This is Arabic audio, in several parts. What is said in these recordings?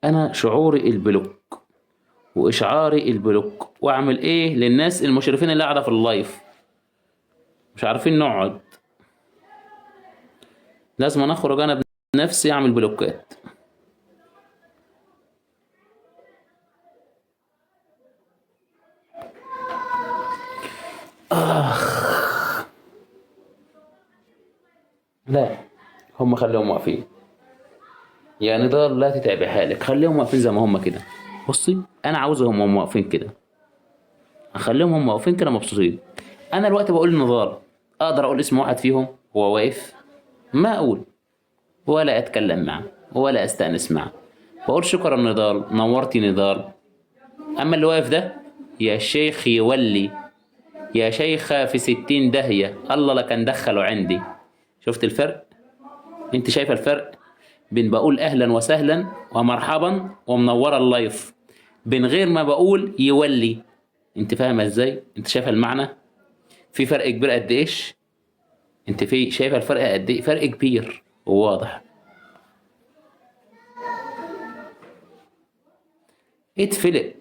انا شعوري البلوك واشعاري البلوك، واعمل ايه للناس المشرفين اللي قاعده في اللايف مش عارفين نقعد؟ لازم أنا اخرج انا بنفسي اعمل بلوكات. لا، هم خليهم واقفين. يا نضال لا تتعبي حالك، خليهم واقفين زي ما هم كده. بصي انا عاوزهم هم واقفين كده، اخليهم هم واقفين كده مبسوطين. انا الوقت بقول نضال، اقدر اقول اسم واحد فيهم وهو واقف؟ ما اقول، ولا اتكلم معه ولا استانس معه. بقول شكرا نضال، نورتي نضال. اما اللي واقف ده، يا شيخ يولي، يا شيخة في 60 داهية، الله لك ندخله عندي. شفت الفرق؟ انت شايفه الفرق بين بقول اهلا وسهلا ومرحبا ومنوره اللايف، بين غير ما بقول يولي؟ انت فاهمه ازاي؟ انت شايفه المعنى؟ في فرق كبير قد ايش؟ انت في شايفه الفرق قد ايه؟ فرق كبير وواضح. اتفلق،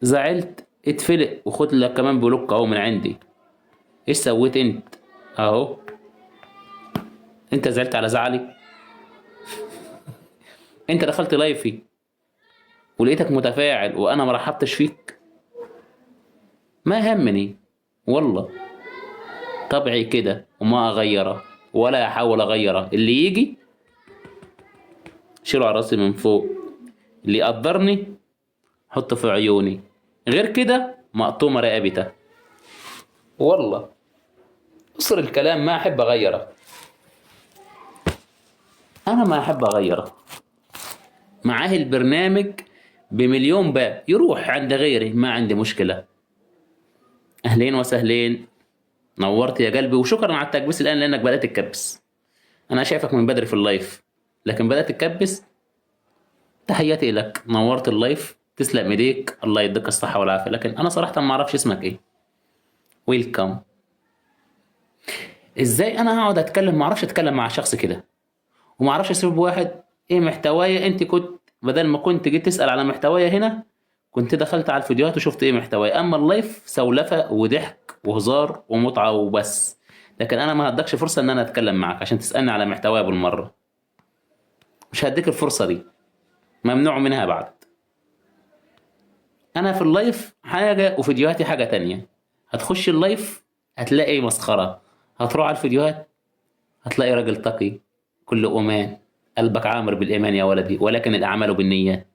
زعلت اتفلق وخد لك كمان بلوك اهو من عندي. ايش سويت انت؟ اهو، انت زعلت على زعلي؟ انت دخلت لايفي ولقيتك متفاعل وانا ما رحبتش فيك؟ ما همني والله، طبعي كده وما اغيره ولا احاول اغيره. اللي يجي شيله على راسي من فوق، اللي يقدرني حطه في عيوني، غير كده مقطومه رقبته. والله قصر الكلام ما احب اغيره، انا ما احب اغيره. معاه البرنامج بمليون باب يروح عند غيري، ما عندي مشكله. اهلين وسهلين، نورت يا قلبي، وشكرا على التكبيس الان لانك بدات تكبس. انا شايفك من بدري في اللايف لكن بدات تكبس. تحياتي لك، نورت اللايف، تسلم ايديك، الله يديك الصحه والعافيه. لكن انا صراحه ما اعرفش اسمك ايه. ويلكم. ازاي انا هقعد اتكلم؟ ما اعرفش اتكلم مع شخص كده، وما اعرفش اسلوب واحد. ايه محتوايا؟ انت كنت بدل ما كنت جيت تسال على محتوايا هنا، كنت دخلت على الفيديوهات وشفت ايه محتوايا. اما اللايف سولفه وضحك وهزار ومتعه وبس. لكن انا ما هدكش فرصه ان انا اتكلم معاك عشان تسالني على محتوايا بالمره. مش هديك الفرصه دي، ممنوع منها بعد. انا في اللايف حاجه وفيديوهاتي حاجه تانية. هتخش اللايف هتلاقي مسخره، هتروح على الفيديوهات هتلاقي راجل تقي كل امان، قلبك عامر بالايمان يا ولدي، ولكن الاعمال بالنيات.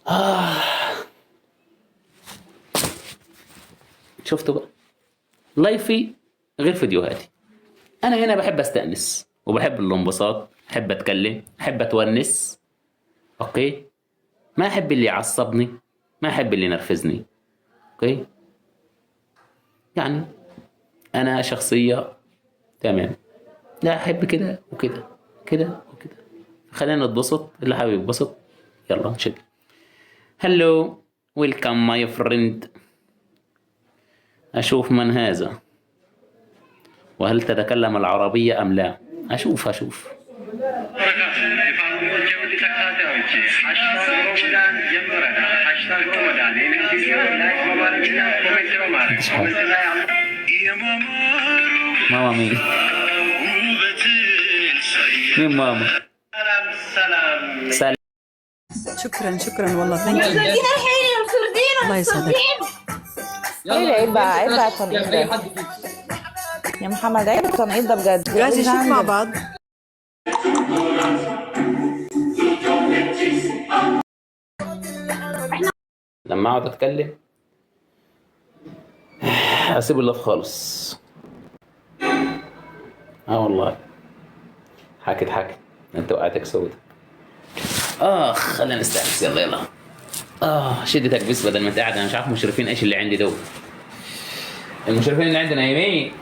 آه. شفتوا بقى؟ لايفي غير فيديوهاتي. انا هنا بحب استانس وبحب الانبساط، احب اتكلم، احب اتونس. اوكي، ما احب اللي يعصبني، ما احب اللي ينرفزني. اوكي، يعني انا شخصيه تمام، لا احب كده وكده، كده وكده. خلينا نتبسط، اللي حابب يتبسط يلا نشد. هلو، ويلكم ماي فريند. اشوف من هذا، وهل تتكلم العربية ام لا؟ اشوف. ماما مين؟ مين ماما؟ سلام. شكرا والله، ثانك يو. الله يسعدك. ايه عيب بقى، عيب بقى التنقيط ده يا محمد، عيب التنقيط ده بجد. جايز نشوف مع بعض. لما اقعد اتكلم اسيب اللف خالص. اه والله، حكت انت وقعتك سودة. خلينا نستانس، يلا. شدتك بس بدل ما انت قاعد. انا مش عارف المشرفين ايش اللي عندي دول. المشرفين اللي عندنا نايمين.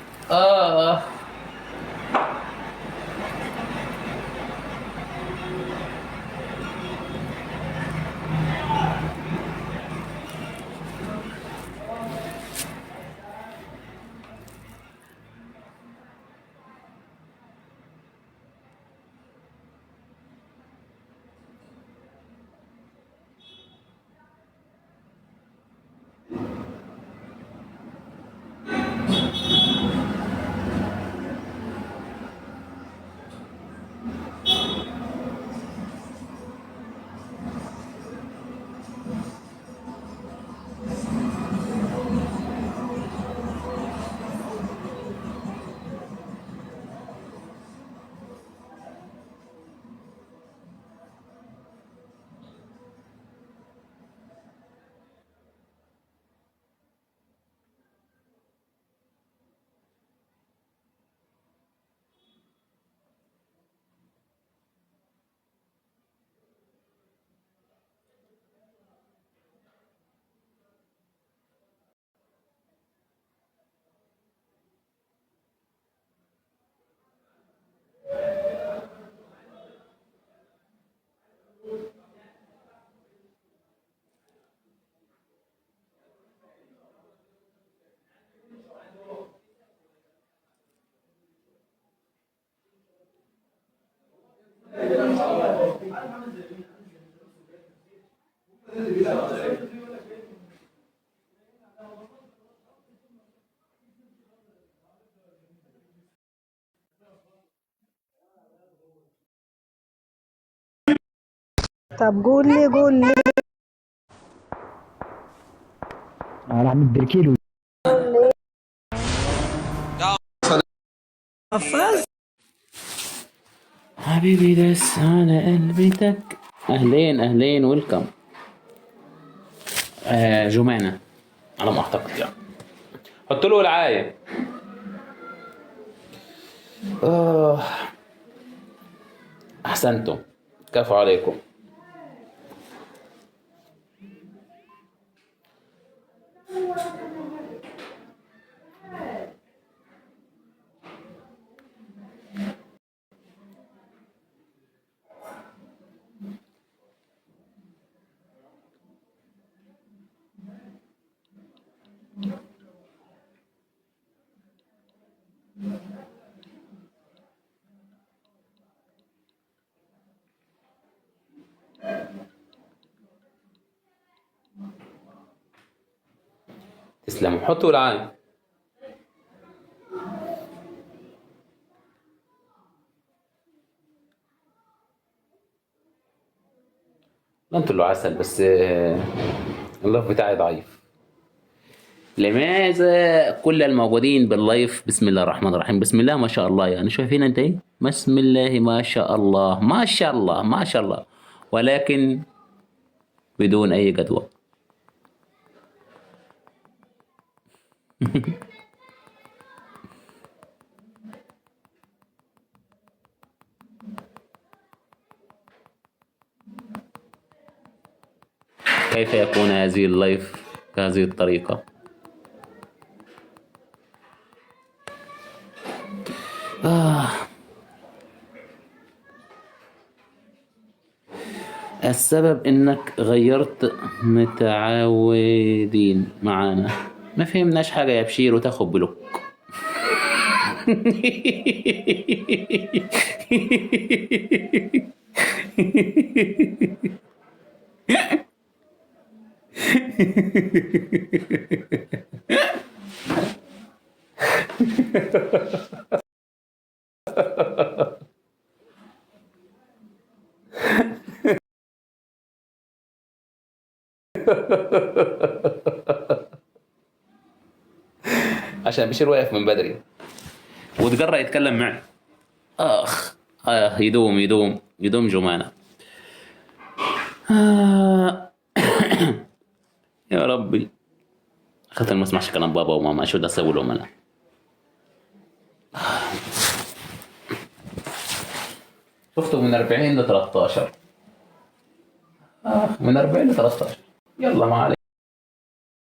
طب قول لي انا عم الدركيلو. حفاظ. حبيبي دس على قلبتك. اهلين اهلين ويلكم. جمانة على ما اعتقد يعني. حط له العاية. احسنتم، كفو عليكم. تسلموا، حطوا العاية. لا انتوا اللي عسل، بس اللايف بتاعي ضعيف. لماذا كل الموجودين باللايف بسم الله الرحمن الرحيم؟ بسم الله ما شاء الله، يعني شايفين انت ايه؟ بسم الله ما شاء الله ما شاء الله ما شاء الله، ولكن بدون اي جدوى. كيف يكون هذه اللايف بهذه الطريقة؟ السبب انك غيرت متعودين معانا. ما فهمناش حاجة يا بشير وتاخد بلوك. عشان بشير واقف من بدري وتجرأ يتكلم معي. يدوم يدوم يدوم جمانة. يا ربي، خاطر ما اسمعش كلام بابا وماما، شو بدي اسوي لهم انا؟ شفته من 40 ل 13. من 40 ل 13. يلا ما عليك.